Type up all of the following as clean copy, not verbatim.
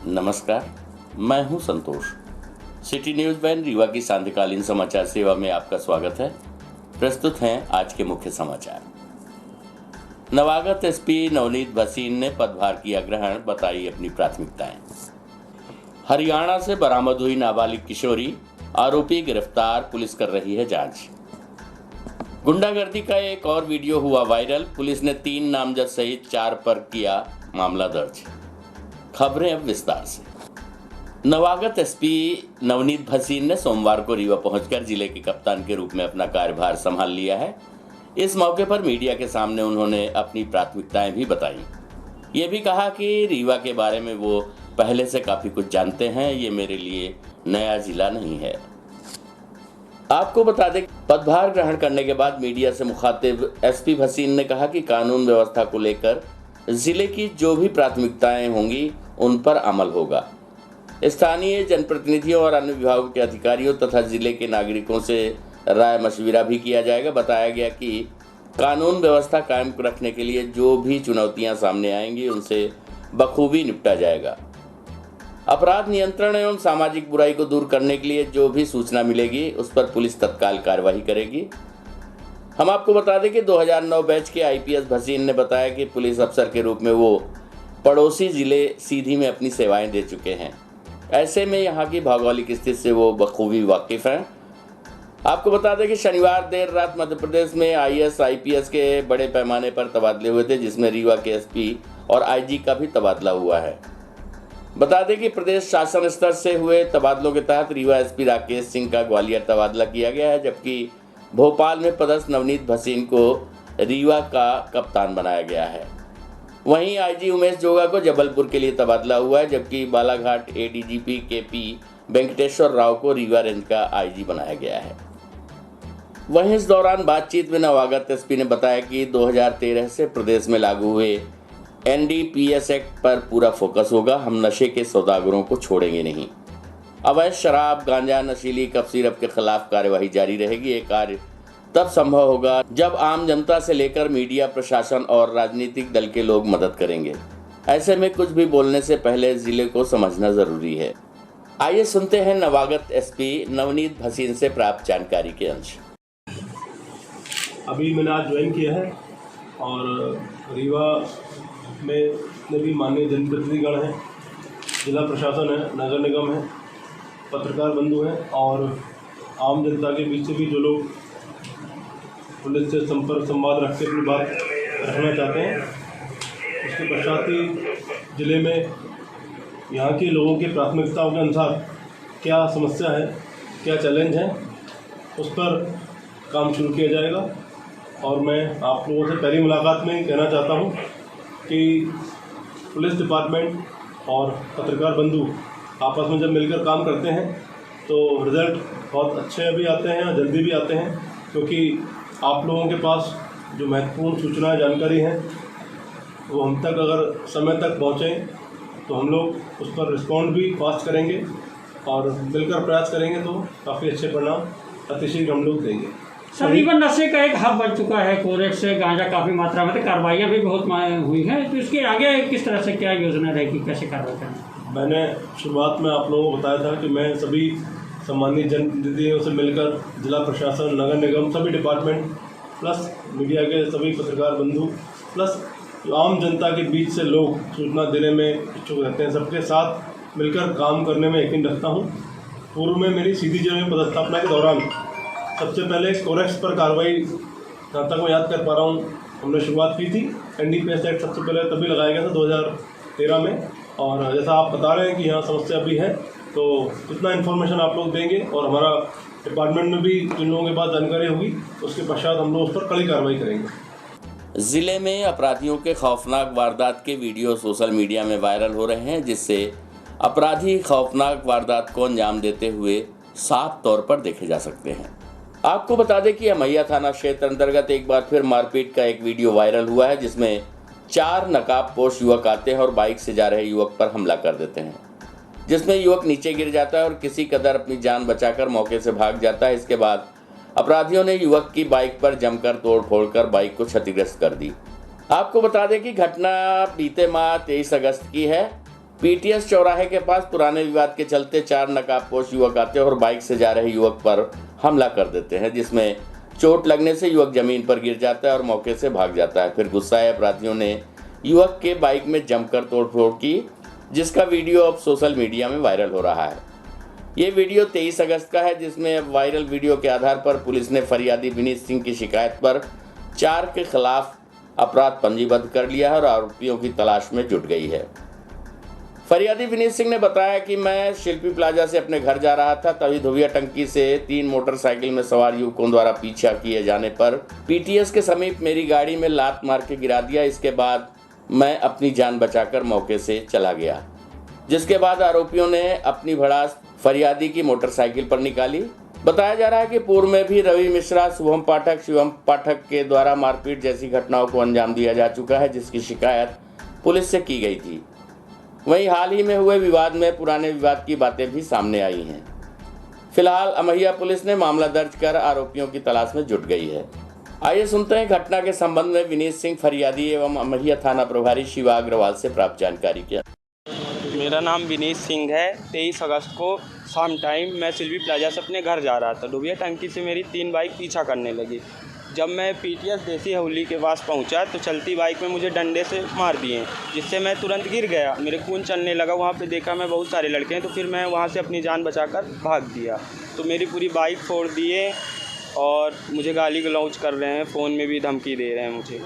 नमस्कार, मैं हूं संतोष। सिटी न्यूज़ वैन रीवा की सांध्यकालीन समाचार सेवा में आपका स्वागत है। प्रस्तुत हैं आज के मुख्य समाचार। नवागत एसपी नवनीत भसीन ने पदभार किया ग्रहण, बताई अपनी प्राथमिकताएं। हरियाणा से बरामद हुई नाबालिग किशोरी, आरोपी गिरफ्तार, पुलिस कर रही है जांच। गुंडागर्दी का एक और वीडियो हुआ वायरल, पुलिस ने 3 नामजद सहित 4 पर किया मामला दर्ज। खबरें अब विस्तार से। नवागत एसपी नवनीत भसीन ने सोमवार को रीवा पहुंचकर जिले के कप्तान के रूप में अपना कार्यभार संभाल लिया है। इस मौके पर मीडिया के सामने उन्होंने अपनी प्राथमिकताएं भी बताई। ये भी कहा कि रीवा के बारे में वो पहले से काफी कुछ जानते हैं, ये मेरे लिए नया जिला नहीं है। आपको बता दें, पदभार ग्रहण करने के बाद मीडिया से मुखातिब एसपी भसीन ने कहा कि कानून व्यवस्था को लेकर जिले की जो भी प्राथमिकताएं होंगी उन पर अमल होगा। स्थानीय जनप्रतिनिधियों और अन्य विभागों के अधिकारियों तथा जिले के नागरिकों से राय मशविरा भी किया जाएगा। बताया गया कि कानून व्यवस्था कायम रखने के लिए जो भी चुनौतियां सामने आएंगी उनसे बखूबी निपटा जाएगा। अपराध नियंत्रण एवं सामाजिक बुराई को दूर करने के लिए जो भी सूचना मिलेगी उस पर पुलिस तत्काल कार्यवाही करेगी। हम आपको बता दें कि 2009 बैच के आईपीएस भसीन ने बताया कि पुलिस अफसर के रूप में वो पड़ोसी जिले सीधी में अपनी सेवाएं दे चुके हैं। ऐसे में यहाँ की भौगोलिक स्थिति से वो बखूबी वाकिफ हैं। आपको बता दें कि शनिवार देर रात मध्य प्रदेश में आईएएस आईपीएस के बड़े पैमाने पर तबादले हुए थे, जिसमें रीवा के एसपी और आईजी का भी तबादला हुआ है। बता दें कि प्रदेश शासन स्तर से हुए तबादलों के तहत रीवा एसपी राकेश सिंह का ग्वालियर तबादला किया गया है, जबकि भोपाल में पदस्थ नवनीत भसीन को रीवा का कप्तान बनाया गया है। वहीं आईजी उमेश जोगा को जबलपुर के लिए तबादला हुआ है, जबकि बालाघाट एडीजीपी केपी वेंकटेश्वर राव को रीवा रेंज का आईजी बनाया गया है। वहीं इस दौरान बातचीत में नवागत एसपी ने बताया कि 2013 से प्रदेश में लागू हुए एनडीपीएस एक्ट पर पूरा फोकस होगा। हम नशे के सौदागरों को छोड़ेंगे नहीं। अवैध शराब, गांजा, नशीली कफ सिरप के खिलाफ कार्यवाही जारी रहेगी। ये कार्य तब संभव होगा जब आम जनता से लेकर मीडिया, प्रशासन और राजनीतिक दल के लोग मदद करेंगे। ऐसे में कुछ भी बोलने से पहले जिले को समझना जरूरी है। आइए सुनते हैं नवागत एसपी नवनीत भसीन से प्राप्त जानकारी के अंश। अभी मैंने आज ज्वाइन किया है और रीवा में जितने भी माननीय जनप्रतिनिधिगण हैं, जिला प्रशासन है, नगर निगम है, पत्रकार बंधु हैं और आम जनता के बीच से भी जो लोग पुलिस से संपर्क संवाद रख के अपनी बात रखना चाहते हैं, उसके पश्चात ही जिले में यहाँ के लोगों की प्राथमिकताओं के अनुसार क्या समस्या है, क्या चैलेंज है, उस पर काम शुरू किया जाएगा। और मैं आप लोगों से पहली मुलाकात में कहना चाहता हूँ कि पुलिस डिपार्टमेंट और पत्रकार बंधु आपस में जब मिलकर काम करते हैं तो रिज़ल्ट बहुत अच्छे भी आते हैं और जल्दी भी आते हैं, क्योंकि आप लोगों के पास जो महत्वपूर्ण सूचनाएं, जानकारी हैं वो हम तक अगर समय तक पहुँचें तो हम लोग उस पर रिस्पॉन्ड भी फास्ट करेंगे और मिलकर प्रयास करेंगे तो काफ़ी अच्छे परिणाम अतिशीघ्र हम लोग देंगे। रीवा नशे का एक हब बन चुका है। कोरेक्स से गांजा काफ़ी मात्रा में, कार्रवाइयाँ भी बहुत हुई हैं, तो इसके आगे किस तरह से क्या योजना रहेगी, कैसे कार्रवाई करेंगे? मैंने शुरुआत में आप लोगों को बताया था कि मैं सभी सम्मानित जनप्रतिनिधियों से मिलकर जिला प्रशासन, नगर निगम, सभी डिपार्टमेंट प्लस मीडिया के सभी पत्रकार बंधु प्लस आम जनता के बीच से लोग सूचना देने में इच्छुक रहते हैं, सबके साथ मिलकर काम करने में यकीन रखता हूँ। पूर्व में मेरी सीधी जिले में पदस्थापना के दौरान सबसे पहले कोरेक्स पर कार्रवाई, जहाँ तक मैं याद कर पा रहा हूँ, हमने शुरुआत की थी। एनडीपीएस एक्ट सबसे पहले तभी लगाया गया था 2013 में। और जैसा आप बता रहे हैं कि यहाँ समस्या भी है, तो जितना इन्फॉर्मेशन आप लोग देंगे और हमारा डिपार्टमेंट में भी जिन लोगों के पास जानकारी होगी उसके पश्चात हम लोग उस पर कड़ी कार्रवाई करेंगे। जिले में अपराधियों के खौफनाक वारदात के वीडियो सोशल मीडिया में वायरल हो रहे हैं, जिससे अपराधी खौफनाक वारदात को अंजाम देते हुए साफ तौर पर देखे जा सकते हैं। आपको बता दें कि अमैया थाना क्षेत्र अंतर्गत एक बार फिर मारपीट का एक वीडियो वायरल हुआ है, जिसमें 4 नकाबपोश युवक आते हैं और बाइक से जा रहे युवक पर हमला कर देते हैं, जिसमें युवक नीचे गिर जाता है और किसी कदर अपनी जान बचाकर मौके से भाग जाता है। इसके बाद अपराधियों ने युवक की बाइक पर जमकर तोड़फोड़ कर बाइक को क्षतिग्रस्त कर दी। आपको बता दें कि घटना बीते माह 23 अगस्त की है। पीटीएस चौराहे के पास पुराने विवाद के चलते 4 नकाबपोश युवक आते हैं और बाइक से जा रहे युवक पर हमला कर देते हैं, जिसमें चोट लगने से युवक जमीन पर गिर जाता है और मौके से भाग जाता है। फिर गुस्साए अपराधियों ने युवक के बाइक में जमकर तोड़फोड़ की, जिसका वीडियो अब सोशल मीडिया में वायरल हो रहा है। ये वीडियो 23 अगस्त का है, जिसमें वायरल वीडियो के आधार पर पुलिस ने फरियादी विनीत सिंह की शिकायत पर 4 के खिलाफ अपराध पंजीबद्ध कर लिया है और आरोपियों की तलाश में जुट गई है। फरियादी विनीत सिंह ने बताया कि मैं शिल्पी प्लाजा से अपने घर जा रहा था, तभी धोबिया टंकी से 3 मोटरसाइकिल में सवार युवकों द्वारा पीछा किए जाने पर पीटीएस के समीप मेरी गाड़ी में लात मार के गिरा दिया। इसके बाद मैं अपनी जान बचाकर मौके से चला गया, जिसके बाद आरोपियों ने अपनी भड़ास फरियादी की मोटरसाइकिल पर निकाली। बताया जा रहा है कि पूर्व में भी रवि मिश्रा, शुभम पाठक, शिवम पाठक के द्वारा मारपीट जैसी घटनाओं को अंजाम दिया जा चुका है, जिसकी शिकायत पुलिस से की गई थी। वहीं हाल ही में हुए विवाद में पुराने विवाद की बातें भी सामने आई हैं। फिलहाल अमहिया पुलिस ने मामला दर्ज कर आरोपियों की तलाश में जुट गई है। आइए सुनते हैं घटना के संबंध में विनीत सिंह फरियादी एवं अमहिया थाना प्रभारी शिवा अग्रवाल से प्राप्त जानकारी क्या। मेरा नाम विनीत सिंह है। 23 अगस्त को शाम टाइम मैं शिल्पी प्लाजा से अपने घर जा रहा था। धोबिया टंकी से मेरी 3 बाइक पीछा करने लगी। जब मैं पीटीएस देसी हवेली के पास पहुंचा तो चलती बाइक में मुझे डंडे से मार दिए, जिससे मैं तुरंत गिर गया। मेरे खून चलने लगा। वहाँ पे देखा मैं बहुत सारे लड़के हैं, तो फिर मैं वहाँ से अपनी जान बचाकर भाग दिया। तो मेरी पूरी बाइक फोड़ दिए और मुझे गाली गलौज कर रहे हैं, फ़ोन में भी धमकी दे रहे हैं मुझे।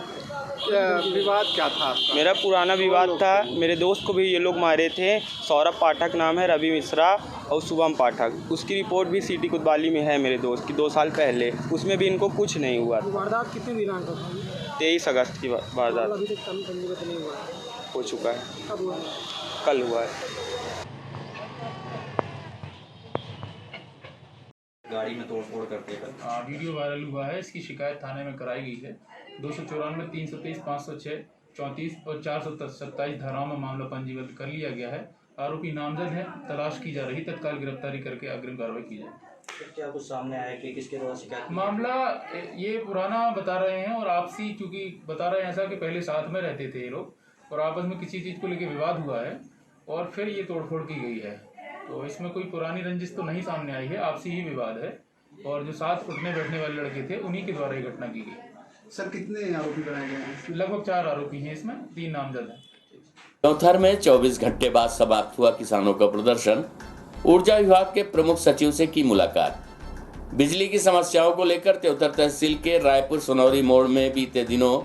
विवाद क्या था आपका? मेरा पुराना विवाद था। मेरे दोस्त को भी ये लोग मारे थे। सौरभ पाठक नाम है, रवि मिश्रा और शुभम पाठक। उसकी रिपोर्ट भी सिटी कोतवाली में है मेरे दोस्त की 2 साल पहले। उसमें भी इनको कुछ नहीं हुआ। वारदात कितने दिनांक को था? 23 अगस्त की वारदात अभी तक पंजीबद्ध नहीं हुआ है। हो चुका है। कब हुआ? कल हुआ है। गाड़ी में तोड़फोड़ करते हैं। वीडियो वायरल हुआ है। इसकी शिकायत थाने में कराई गई है। 294, 323, 506, 34 और 427 धाराओं में मामला पंजीबद्ध कर लिया गया है। आरोपी नामजद है, तलाश की जा रही, तत्काल गिरफ्तारी करके अग्रिम कार्रवाई की जाए। क्या कुछ सामने आया कि किसके द्वारा शिकायत? मामला ये पुराना बता रहे हैं और आपसी, चूंकि बता रहे हैं ऐसा कि पहले साथ में रहते थे ये लोग और आपस में किसी चीज़ को लेकर विवाद हुआ है और फिर ये तोड़फोड़ की गई है। तो इसमें कोई पुरानी रंजिश तो नहीं सामने आई है, आपसी ही विवाद है और जो साथ उठने बैठने वाले लड़के थे उन्हीं के द्वारा ये घटना की गई। सर कितने आरोपी बनाए गए हैं? लगभग 4 आरोपी हैं, इसमें 3 नामजद हैं। त्योथर में 24 घंटे बाद समाप्त हुआ किसानों का प्रदर्शन। ऊर्जा विभाग के प्रमुख सचिव से की मुलाकात। बिजली की समस्याओं को लेकर त्योथर तहसील के रायपुर सोनौरी मोड़ में बीते दिनों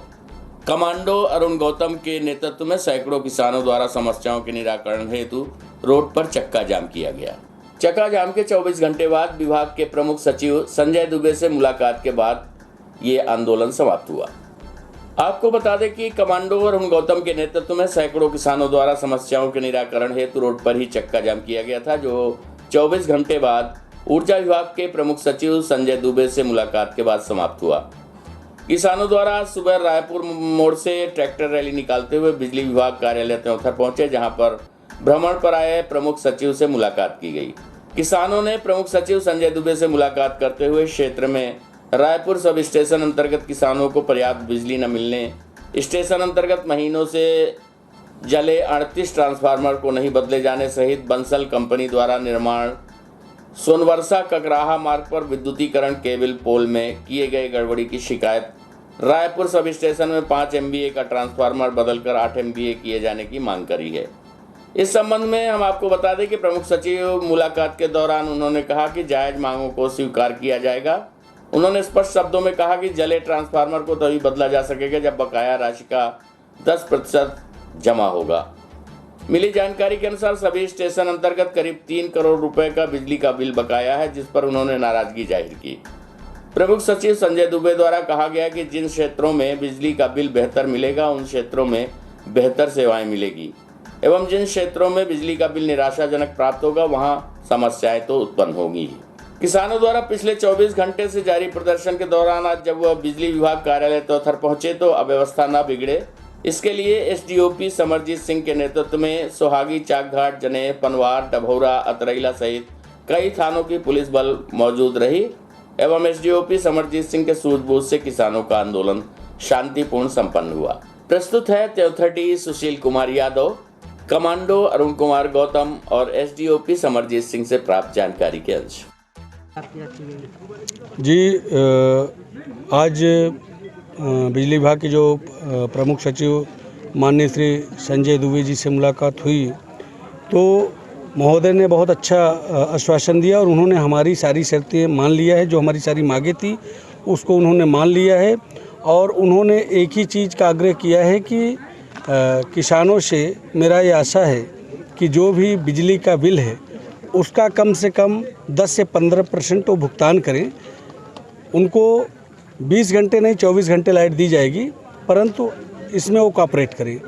कमांडो अरुण गौतम के नेतृत्व में सैकड़ों किसानों द्वारा समस्याओं के निराकरण हेतु रोड पर चक्का जाम किया गया। चक्का जाम के 24 घंटे बाद विभाग के प्रमुख सचिव संजय दुबे से मुलाकात के बाद ये आंदोलन समाप्त हुआ। आपको बता दें कि कमांडो अरुण गौतम के नेतृत्व में सैकड़ों किसानों द्वारा समस्याओं के निराकरण हेतु रोड पर ही चक्का जाम किया गया था, जो 24 घंटे बाद ऊर्जा विभाग के प्रमुख सचिव संजय दुबे से मुलाकात के बाद समाप्त हुआ। किसानों द्वारा सुबह रायपुर मोड़ से ट्रैक्टर रैली निकालते हुए बिजली विभाग कार्यालय त्योथर पहुंचे, जहां पर भ्रमण पर आए प्रमुख सचिव से मुलाकात की गई। किसानों ने प्रमुख सचिव संजय दुबे से मुलाकात करते हुए क्षेत्र में रायपुर सब स्टेशन अंतर्गत किसानों को पर्याप्त बिजली न मिलने, स्टेशन अंतर्गत महीनों से जले 38 ट्रांसफार्मर को नहीं बदले जाने सहित बंसल कंपनी द्वारा निर्माण सोनवर्षा ककराहा मार्ग पर विद्युतीकरण केबल पोल में किए गए गड़बड़ी की शिकायत, रायपुर सब स्टेशन में 5 MVA का ट्रांसफार्मर बदलकर 8 MVA किए जाने की मांग करी है। इस संबंध में हम आपको बता दें कि प्रमुख सचिव मुलाकात के दौरान उन्होंने कहा कि जायज मांगों को स्वीकार किया जाएगा। उन्होंने स्पष्ट शब्दों में कहा कि जले ट्रांसफार्मर को तभी बदला जा सकेगा जब बकाया राशि का 10% जमा होगा। मिली जानकारी के अनुसार सभी स्टेशन अंतर्गत करीब 3 करोड़ रुपए का बिजली का बिल बकाया है, जिस पर उन्होंने नाराजगी जाहिर की। प्रमुख सचिव संजय दुबे द्वारा कहा गया कि जिन क्षेत्रों में बिजली का बिल बेहतर मिलेगा उन क्षेत्रों में बेहतर सेवाएं मिलेगी एवं जिन क्षेत्रों में बिजली का बिल निराशाजनक प्राप्त होगा वहां समस्याएं तो उत्पन्न होगी। किसानों द्वारा पिछले 24 घंटे से जारी प्रदर्शन के दौरान आज जब वह बिजली विभाग कार्यालय त्योथर पहुंचे तो अव्यवस्था न बिगड़े, इसके लिए SDOP समरजीत सिंह के नेतृत्व में सोहागी, चाकघाट, जनेह, पनवार, डभौरा, अतरैला सहित कई थानों की पुलिस बल मौजूद रही एवं SDOP समरजीत सिंह के सूझबूझ से किसानों का आंदोलन शांतिपूर्ण संपन्न हुआ। प्रस्तुत है त्योथर सुशील कुमार यादव। कमांडो अरुण कुमार गौतम और एसडीओपी समरजीत सिंह से प्राप्त जानकारी के अंश। जी आज बिजली विभाग के जो प्रमुख सचिव माननीय श्री संजय दुबे जी से मुलाकात हुई तो महोदय ने बहुत अच्छा आश्वासन दिया और उन्होंने हमारी सारी शर्तें मान लिया है। जो हमारी सारी मांगें थी उसको उन्होंने मान लिया है और उन्होंने एक ही चीज़ का आग्रह किया है कि किसानों से मेरा ये आशा है कि जो भी बिजली का बिल है उसका कम से कम 10 से 15% वो भुगतान करें। उनको 20 घंटे नहीं 24 घंटे लाइट दी जाएगी, परंतु इसमें वो कॉपरेट करें।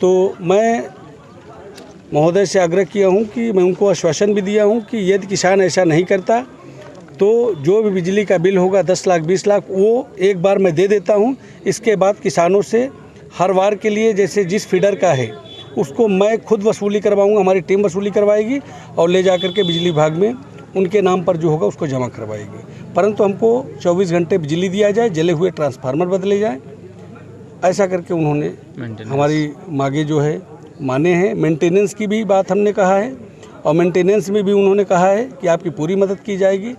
तो मैं महोदय से आग्रह किया हूं कि मैं उनको आश्वासन भी दिया हूं कि यदि किसान ऐसा नहीं करता तो जो भी बिजली का बिल होगा 10 लाख 20 लाख वो एक बार मैं दे देता हूं। इसके बाद किसानों से हर बार के लिए जैसे जिस फीडर का है उसको मैं खुद वसूली करवाऊंगा, हमारी टीम वसूली करवाएगी और ले जाकर के बिजली विभाग में उनके नाम पर जो होगा उसको जमा करवाएगी। परंतु हमको 24 घंटे बिजली दिया जाए, जले हुए ट्रांसफार्मर बदले जाए, ऐसा करके उन्होंने हमारी मांगे जो है माने हैं। मेंटेनेंस की भी बात हमने कहा है और मेंटेनेंस में भी उन्होंने कहा है कि आपकी पूरी मदद की जाएगी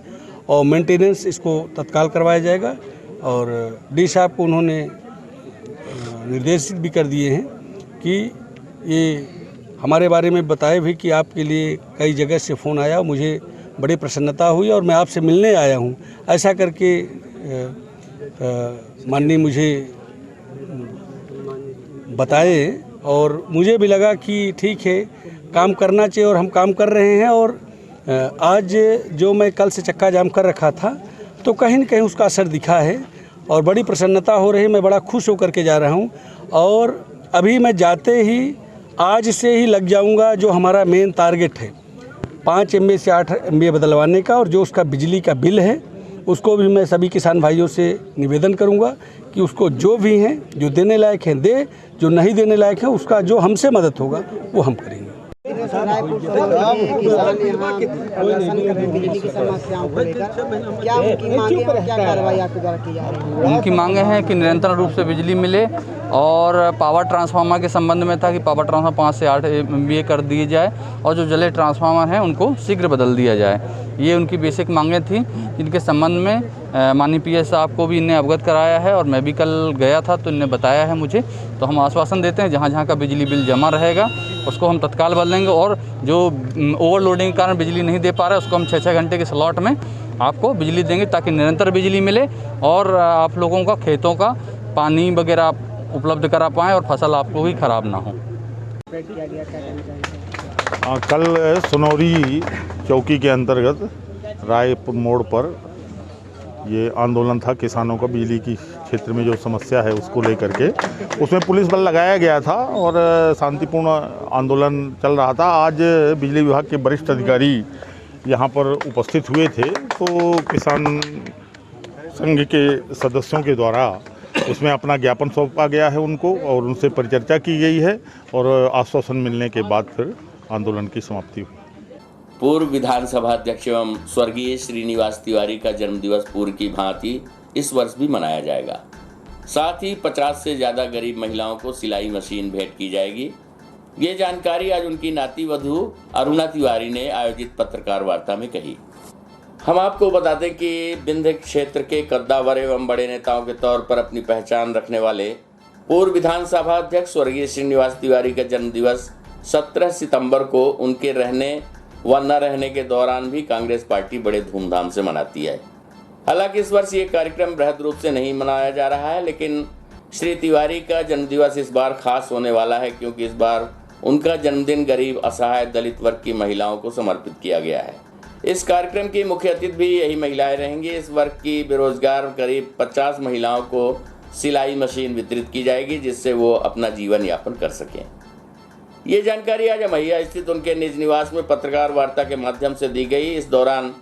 और मेंटेनेंस इसको तत्काल करवाया जाएगा। और डी साहब को उन्होंने निर्देशित भी कर दिए हैं कि ये हमारे बारे में बताए भी कि आपके लिए कई जगह से फ़ोन आया, मुझे बड़ी प्रसन्नता हुई और मैं आपसे मिलने आया हूँ, ऐसा करके माननीय मुझे बताए और मुझे भी लगा कि ठीक है काम करना चाहिए और हम काम कर रहे हैं। और आज जो मैं कल से चक्का जाम कर रखा था तो कहीं न कहीं उसका असर दिखा है और बड़ी प्रसन्नता हो रही है। मैं बड़ा खुश होकर के जा रहा हूँ और अभी मैं जाते ही आज से ही लग जाऊँगा जो हमारा मेन टारगेट है 5 MVA से 8 MVA बदलवाने का। और जो उसका बिजली का बिल है उसको भी मैं सभी किसान भाइयों से निवेदन करूंगा कि उसको जो भी हैं जो देने लायक हैं दे, जो नहीं देने लायक है उसका जो हमसे मदद होगा वो हम करेंगे। रायपुर शहर के किसान यहाँ प्रदर्शन कर रहे हैं बिजली की समस्याओं को लेकर, क्या उनकी मांगे हैं, क्या कार्रवाई आपके द्वारा की जा रही है? उनकी मांगे हैं कि निरंतर रूप से बिजली मिले और पावर ट्रांसफार्मर के संबंध में था कि पावर ट्रांसफार्मर 5 से 8 MVA कर दिए जाए और जो जले ट्रांसफार्मर हैं उनको शीघ्र बदल दिया जाए। ये उनकी बेसिक मांगें थी जिनके संबंध में माननीय PS साहब को भी इन्हें अवगत कराया है और मैं भी कल गया था तो इन्हें बताया है मुझे। तो हम आश्वासन देते हैं जहाँ जहाँ का बिजली बिल जमा रहेगा उसको हम तत्काल बदलेंगे और जो ओवरलोडिंग के कारण बिजली नहीं दे पा रहा है उसको हम 6-6 घंटे के स्लॉट में आपको बिजली देंगे ताकि निरंतर बिजली मिले और आप लोगों का खेतों का पानी वगैरह आप उपलब्ध करा पाएँ और फसल आपको भी ख़राब ना हो। कल सोनौरी चौकी के अंतर्गत रायपुर मोड़ पर ये आंदोलन था किसानों का बिजली की क्षेत्र में जो समस्या है उसको लेकर के, उसमें पुलिस बल लगाया गया था और शांतिपूर्ण आंदोलन चल रहा था। आज बिजली विभाग के वरिष्ठ अधिकारी यहाँ पर उपस्थित हुए थे तो किसान संघ के सदस्यों के द्वारा उसमें अपना ज्ञापन सौंपा गया है उनको और उनसे परिचर्चा की गई है और आश्वासन मिलने के बाद फिर आंदोलन की समाप्ति हुई। पूर्व विधानसभा अध्यक्ष एवं स्वर्गीय श्रीनिवास तिवारी का जन्मदिवस पूर्व की भांति इस वर्ष भी मनाया जाएगा। साथ ही 50 से ज्यादा गरीब महिलाओं को सिलाई मशीन भेंट की जाएगी। ये जानकारी आज उनकी नाती वधू अरुणा तिवारी ने आयोजित पत्रकार वार्ता में कही। हम आपको बता दें कि विंध्य क्षेत्र के कद्दावर एवं बड़े नेताओं के तौर पर अपनी पहचान रखने वाले पूर्व विधानसभा अध्यक्ष स्वर्गीय श्रीनिवास तिवारी का जन्मदिवस 17 सितंबर को उनके रहने व न रहने के दौरान भी कांग्रेस पार्टी बड़े धूमधाम से मनाती है। हालांकि इस वर्ष ये कार्यक्रम बृहद रूप से नहीं मनाया जा रहा है, लेकिन श्री तिवारी का जन्मदिवस इस बार खास होने वाला है क्योंकि इस बार उनका जन्मदिन गरीब, असहाय, दलित वर्ग की महिलाओं को समर्पित किया गया है। इस कार्यक्रम की मुख्य अतिथि भी यही महिलाएं रहेंगी। इस वर्ग की बेरोजगार करीब 50 महिलाओं को सिलाई मशीन वितरित की जाएगी जिससे वो अपना जीवन यापन कर सकें। ये जानकारी आज अमैया स्थित उनके निज निवास में पत्रकार वार्ता के माध्यम से दी गई। इस दौरान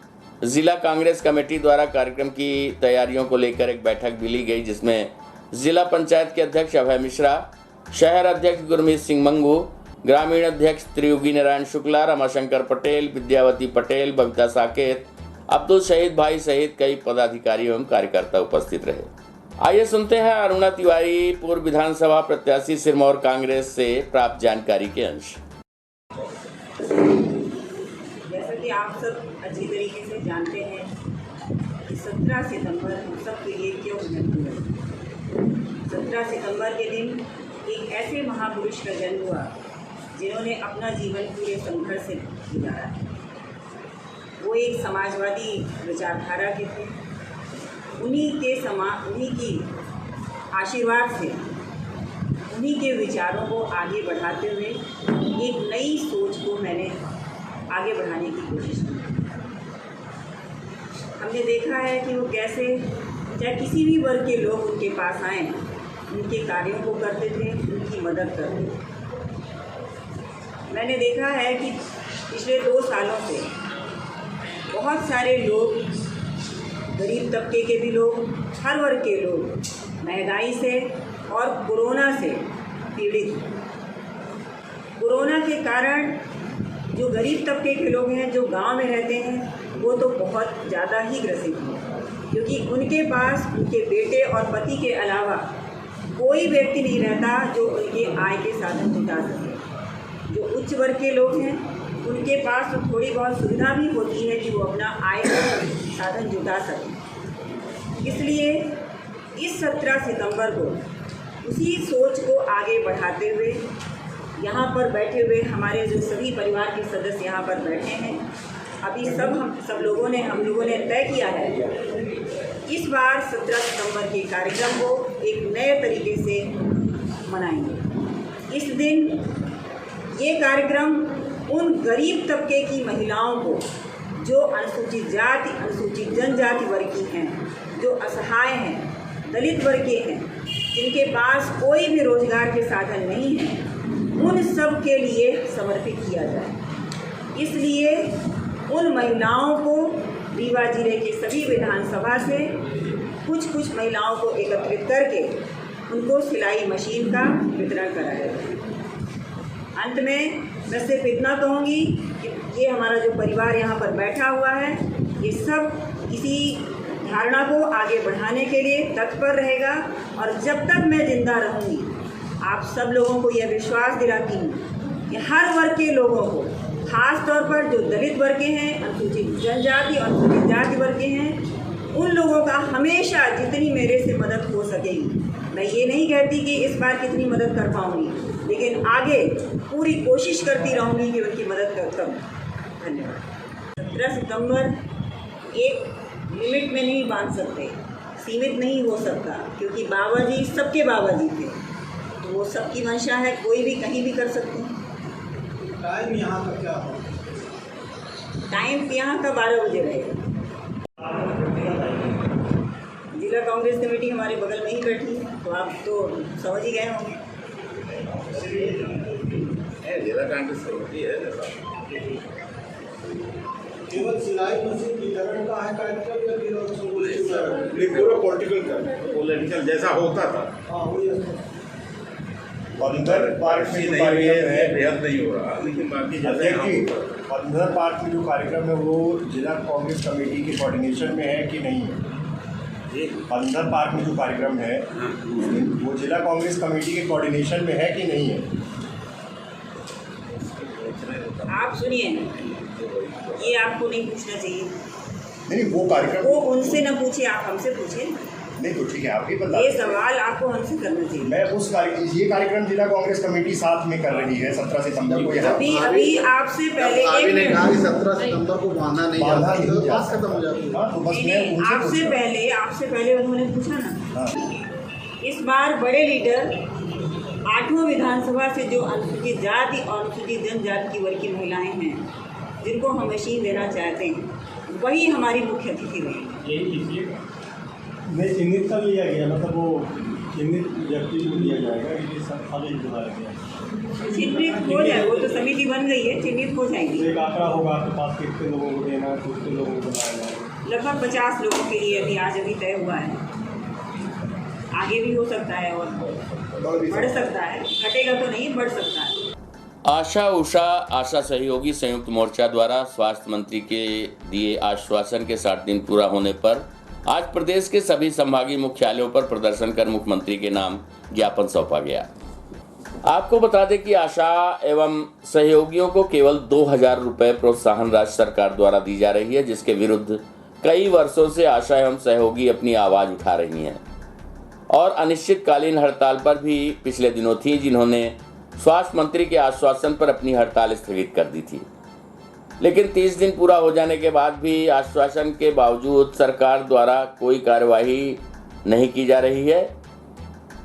जिला कांग्रेस कमेटी द्वारा कार्यक्रम की तैयारियों को लेकर एक बैठक भी ली गई जिसमें जिला पंचायत के अध्यक्ष अभय मिश्रा, शहर अध्यक्ष गुरमीत सिंह मंगू, ग्रामीण अध्यक्ष त्रियोगी नारायण शुक्ला, रमाशंकर पटेल, विद्यावती पटेल, बबीता साकेत, अब्दुल शहीद भाई सहित कई पदाधिकारी एवं कार्यकर्ता उपस्थित रहे। आइए सुनते हैं अरुणा तिवारी पूर्व विधानसभा प्रत्याशी सिरमौर कांग्रेस से प्राप्त जानकारी के अंश। कि आप सब अच्छी तरीके से जानते हैं कि 17 सितंबर हम सब के लिए क्यों महत्वपूर्ण है। 17 सितंबर के दिन एक ऐसे महापुरुष का जन्म हुआ जिन्होंने अपना जीवन पूरे संघर्ष से गुजारा है। वो एक समाजवादी विचारधारा के थे। उन्हीं की आशीर्वाद से, उन्हीं के विचारों को आगे बढ़ाते हुए एक नई सोच को मैंने आगे बढ़ाने की कोशिश की। हमने देखा है कि वो कैसे चाहे किसी भी वर्ग के लोग उनके पास आएँ, उनके कार्यों को करते थे, उनकी मदद करते थे। मैंने देखा है कि पिछले 2 सालों से बहुत सारे लोग, गरीब तबके के भी लोग, हर वर्ग के लोग महंगाई से और कोरोना से पीड़ित। कोरोना के कारण जो गरीब तबके के लोग हैं, जो गांव में रहते हैं, वो तो बहुत ज़्यादा ही ग्रसित हैं, क्योंकि उनके पास उनके बेटे और पति के अलावा कोई व्यक्ति नहीं रहता जो उनके आय के साधन जुटा सके। जो उच्च वर्ग के लोग हैं उनके पास तो थोड़ी बहुत सुविधा भी होती है कि वो अपना आय का साधन जुटा सकें। इसलिए इस 17 सितंबर को उसी सोच को आगे बढ़ाते हुए यहाँ पर बैठे हुए हमारे जो सभी परिवार के सदस्य यहाँ पर बैठे हैं, अभी हम लोगों ने तय किया है इस बार 17 सितंबर के कार्यक्रम को एक नए तरीके से मनाएंगे। इस दिन ये कार्यक्रम उन गरीब तबके की महिलाओं को, जो अनुसूचित जाति, अनुसूचित जनजाति वर्ग की हैं, जो असहाय हैं, दलित वर्ग के हैं, जिनके पास कोई भी रोजगार के साधन नहीं है, उन सब के लिए समर्पित किया जाए। इसलिए उन महिलाओं को रीवा जिले के सभी विधानसभा से कुछ महिलाओं को एकत्रित करके उनको सिलाई मशीन का वितरण कराया जाए। अंत में मैं सिर्फ इतना कहूँगी कि ये हमारा जो परिवार यहाँ पर बैठा हुआ है, ये सब इसी धारणा को आगे बढ़ाने के लिए तत्पर रहेगा। और जब तक मैं जिंदा रहूँगी, आप सब लोगों को यह विश्वास दिलाती हूँ कि हर वर्ग के लोगों को, खास तौर पर जो दलित वर्ग के हैं, अनुसूचित जनजाति और अनुसूचित जाति वर्ग के हैं, उन लोगों का हमेशा जितनी मेरे से मदद हो सकेगी, मैं ये नहीं कहती कि इस बार कितनी मदद कर पाऊँगी, लेकिन आगे पूरी कोशिश करती रहूँगी कि उनकी मदद करता हूँ। धन्यवाद। 17 सितंबर एक लिमिट में नहीं बांध सकते, सीमित नहीं हो सकता, क्योंकि बाबा जी सबके बाबा जी थे, तो वो सबकी मंशा है, कोई भी कहीं भी कर सकते हैं। टाइम यहाँ का क्या हो? टाइम यहाँ का 12 बजे रहेगा। जिला कांग्रेस कमेटी हमारे बगल में ही बैठी है, तो आप तो समझ ही गए होंगे। जिला कांग्रेस कमेटी है। केवल सिलाई मशीन वितरण का है कार्यक्रम या पूरा पॉलिटिकल जैसा होता था? हाँ, बंदर पार्क में जो कार्यक्रम है बेहद नहीं हो रहा, लेकिन बाकी बंदर पार्क में जो कार्यक्रम है वो जिला कांग्रेस कमेटी के कोऑर्डिनेशन में है कि नहीं है? बंदर पार्क में जो कार्यक्रम है वो जिला कांग्रेस कमेटी के कोऑर्डिनेशन में है कि नहीं है? आप सुनिए, ये आपको नहीं पूछना चाहिए। नहीं, वो कार्यक्रम वो उनसे न पूछे, आप हमसे पूछे। नहीं तो ठीक है, आप ही बता। ये सवाल आपको हमसे करना चाहिए। मैं ये कार्यक्रम जिला कांग्रेस कमेटी साथ में कर रही है 17 सितंबर को। अभी आपसे पहले 17 सितंबर को बांधना नहीं खत्म हो जाती। आपसे पहले उन्होंने पूछा ना, इस बार बड़े लीडर 8वां विधानसभा से जो अनुसूचित जाति और अनुसूचित जनजाति की वर्ग की महिलाएं हैं, जिनको हम मशीन देना चाहते हैं, वही हमारी मुख्य अतिथि रहेंगे। नहीं, चिन्हित कर लिया गया, मतलब वो चिन्हित व्यक्ति को दिया जाएगा कि सब खाली बुलाया गया। चिन्हित हो जाए, वो तो समिति बन गई है, चिन्हित हो जाएगी। एक आंकड़ा होगा आपके पास, कितने लोगों को देना है, कितने लोगों को बुलाया जाएगा? लगभग 50 लोगों के लिए अभी तय हुआ है। आगे भी हो सकता है और बढ़ सकता है, घटेगा तो नहीं, बढ़ सकता है। आशा उषा आशा सहयोगी संयुक्त मोर्चा द्वारा स्वास्थ्य मंत्री के दिए आश्वासन के 60 दिन पूरा होने पर आज प्रदेश के सभी संभागीय मुख्यालयों पर प्रदर्शन कर मुख्यमंत्री के नाम ज्ञापन सौंपा गया। आपको बता दें कि आशा एवं सहयोगियों को केवल 2,000 रुपए प्रोत्साहन राशि सरकार द्वारा दी जा रही है, जिसके विरुद्ध कई वर्षों से आशा एवं सहयोगी अपनी आवाज उठा रही हैं और अनिश्चितकालीन हड़ताल पर भी पिछले दिनों थी, जिन्होंने स्वास्थ्य मंत्री के आश्वासन पर अपनी हड़ताल स्थगित कर दी थी। लेकिन 30 दिन पूरा हो जाने के बाद भी आश्वासन के बावजूद सरकार द्वारा कोई कार्यवाही नहीं की जा रही है,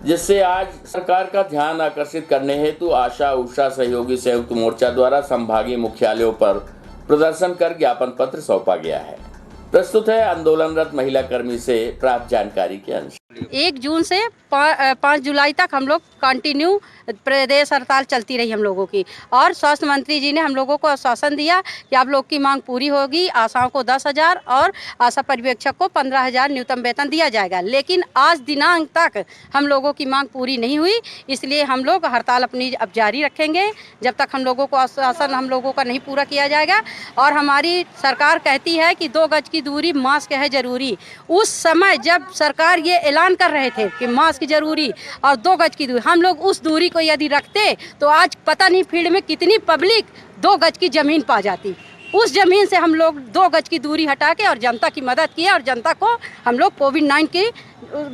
जिससे आज सरकार का ध्यान आकर्षित करने हेतु आशा उषा सहयोगी संयुक्त मोर्चा द्वारा संभागीय मुख्यालयों पर प्रदर्शन कर ज्ञापन पत्र सौंपा गया है। प्रस्तुत है आंदोलनरत महिला कर्मी से प्राप्त जानकारी के अनुसार 1 जून से 5 जुलाई तक हम लोग कंटिन्यू प्रदेश हड़ताल चलती रही हम लोगों की, और स्वास्थ्य मंत्री जी ने हम लोगों को आश्वासन दिया कि आप लोग की मांग पूरी होगी, आशाओं को 10,000 और आशा पर्यवेक्षक को 15,000 न्यूनतम वेतन दिया जाएगा। लेकिन आज दिनांक तक हम लोगों की मांग पूरी नहीं हुई, इसलिए हम लोग हड़ताल अपनी अब जारी रखेंगे जब तक हम लोगों को आश्वासन हम लोगों का नहीं पूरा किया जाएगा। और हमारी सरकार कहती है कि 2 गज की दूरी, मास्क है जरूरी। उस समय जब सरकार ये ऐलान कर रहे थे कि मास्क जरूरी और 2 गज की दूरी, हम लोग उस दूरी को यदि रखते तो आज पता नहीं फील्ड में कितनी पब्लिक 2 गज की जमीन पा जाती। उस जमीन से हम लोग 2 गज की दूरी हटा के और जनता की मदद किए और जनता को हम लोग कोविड-19 की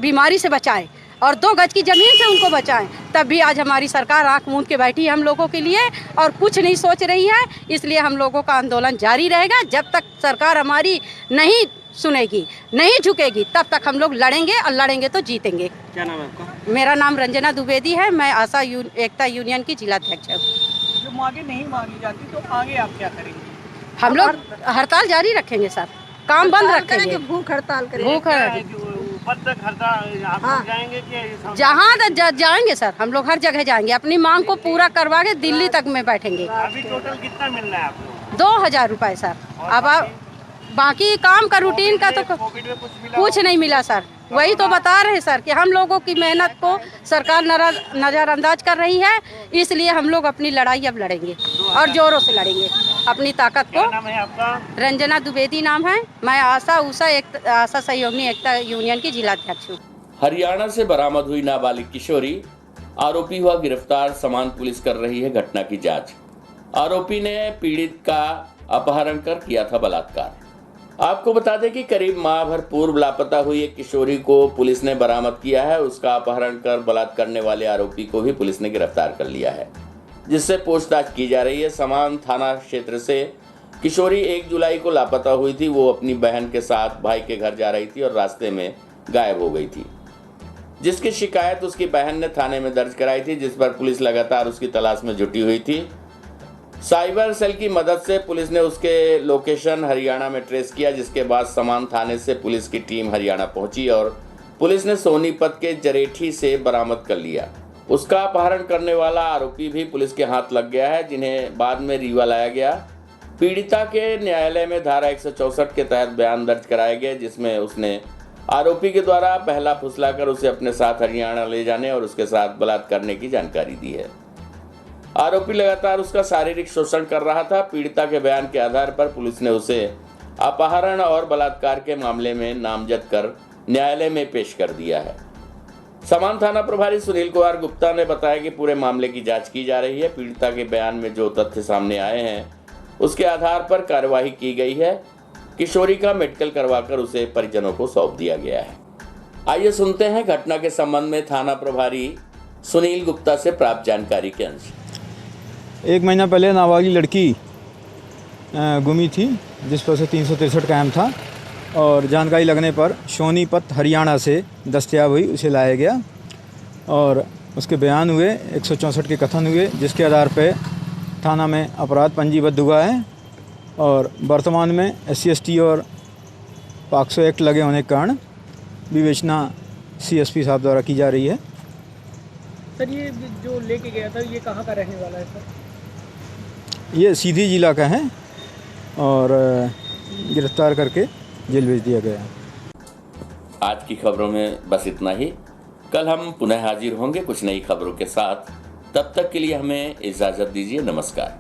बीमारी से बचाएं और 2 गज की जमीन से उनको बचाएं। तब भी आज हमारी सरकार आंख मूंद के बैठी है हम लोगों के लिए और कुछ नहीं सोच रही है। इसलिए हम लोगों का आंदोलन जारी रहेगा जब तक सरकार हमारी नहीं सुनेगी, नहीं झुकेगी, तब तक हम लोग लड़ेंगे और लड़ेंगे तो जीतेंगे। क्या नाम है आपका? मेरा नाम रंजना द्विवेदी है, मैं आशा एकता यूनियन की जिलाध्यक्ष हूँ। जो मांगे नहीं मांगी जाती तो आगे आप क्या करेंगे? हम लोग हड़ताल जारी रखेंगे सर, काम बंद रखेंगे, भूख हड़ताल करेंगे। भूख जाएंगे जहाँ जाएंगे सर, हम लोग हर जगह जाएंगे, अपनी मांग को पूरा करवा के दिल्ली तक में बैठेंगे। अभी टोटल कितना मिल रहा है आपको? 2,000 रुपये सर। अब बाकी काम का रूटीन का तो कुछ नहीं मिला सर। वही तो बता रहे सर कि हम लोगों की मेहनत को सरकार नज़रअंदाज कर रही है, इसलिए हम लोग अपनी लड़ाई अब लड़ेंगे और जोरों से लड़ेंगे अपनी ताकत को। नाम है आपका? रंजना द्विवेदी नाम है, मैं आशा सहयोगी एकता यूनियन की जिलाध्यक्ष हूँ। हरियाणा से बरामद हुई नाबालिग किशोरी, आरोपी हुआ गिरफ्तार, समान पुलिस कर रही है घटना की जांच। आरोपी ने पीड़ित का अपहरण कर किया था बलात्कार। आपको बता दें कि करीब माह भर पूर्व लापता हुई एक किशोरी को पुलिस ने बरामद किया है। उसका अपहरण कर बलात्कार करने वाले आरोपी को भी पुलिस ने गिरफ्तार कर लिया है, जिससे पूछताछ की जा रही है। समान थाना क्षेत्र से किशोरी 1 जुलाई को लापता हुई थी। वो अपनी बहन के साथ भाई के घर जा रही थी और रास्ते में गायब हो गई थी, जिसकी शिकायत उसकी बहन ने थाने में दर्ज कराई थी, जिस पर पुलिस लगातार उसकी तलाश में जुटी हुई थी। साइबर सेल की मदद से पुलिस ने उसके लोकेशन हरियाणा में ट्रेस किया, जिसके बाद समान थाने से पुलिस की टीम हरियाणा पहुंची और पुलिस ने सोनीपत के जरेठी से बरामद कर लिया। उसका अपहरण करने वाला आरोपी भी पुलिस के हाथ लग गया है, जिन्हें बाद में रीवा लाया गया। पीड़िता के न्यायालय में धारा 164 के तहत बयान दर्ज कराए गए, जिसमें उसने आरोपी के द्वारा पहला फुसलाकर उसे अपने साथ हरियाणा ले जाने और उसके साथ बलात्कार करने की जानकारी दी है। आरोपी लगातार उसका शारीरिक शोषण कर रहा था। पीड़िता के बयान के आधार पर पुलिस ने उसे अपहरण और बलात्कार के मामले में नामजद कर न्यायालय में पेश कर दिया है। समान थाना प्रभारी सुनील कुमार गुप्ता ने बताया कि पूरे मामले की जांच की जा रही है। पीड़िता के बयान में जो तथ्य सामने आए हैं उसके आधार पर कार्यवाही की गई है। किशोरी का मेडिकल करवाकर उसे परिजनों को सौंप दिया गया है। आइए सुनते हैं घटना के संबंध में थाना प्रभारी सुनील गुप्ता से प्राप्त जानकारी के अनुसार। 1 महीना पहले नाबालिग लड़की गुमी थी, जिस पर से 363 कायम था और जानकारी लगने पर सोनीपत हरियाणा से दस्तयाब हुई, उसे लाया गया और उसके बयान हुए, 164 के कथन हुए, जिसके आधार पर थाना में अपराध पंजीबद्ध हुआ है और वर्तमान में SC/ST और पॉक्सो एक्ट लगे होने के कारण विवेचना CSP साहब द्वारा की जा रही है। सर, ये जो लेके गया था ये कहाँ का रहने वाला है सर? ये सीधी जिला का है और गिरफ्तार करके जेल भेज दिया गया है। आज की खबरों में बस इतना ही। कल हम पुनः हाजिर होंगे कुछ नई खबरों के साथ। तब तक के लिए हमें इजाज़त दीजिए। नमस्कार।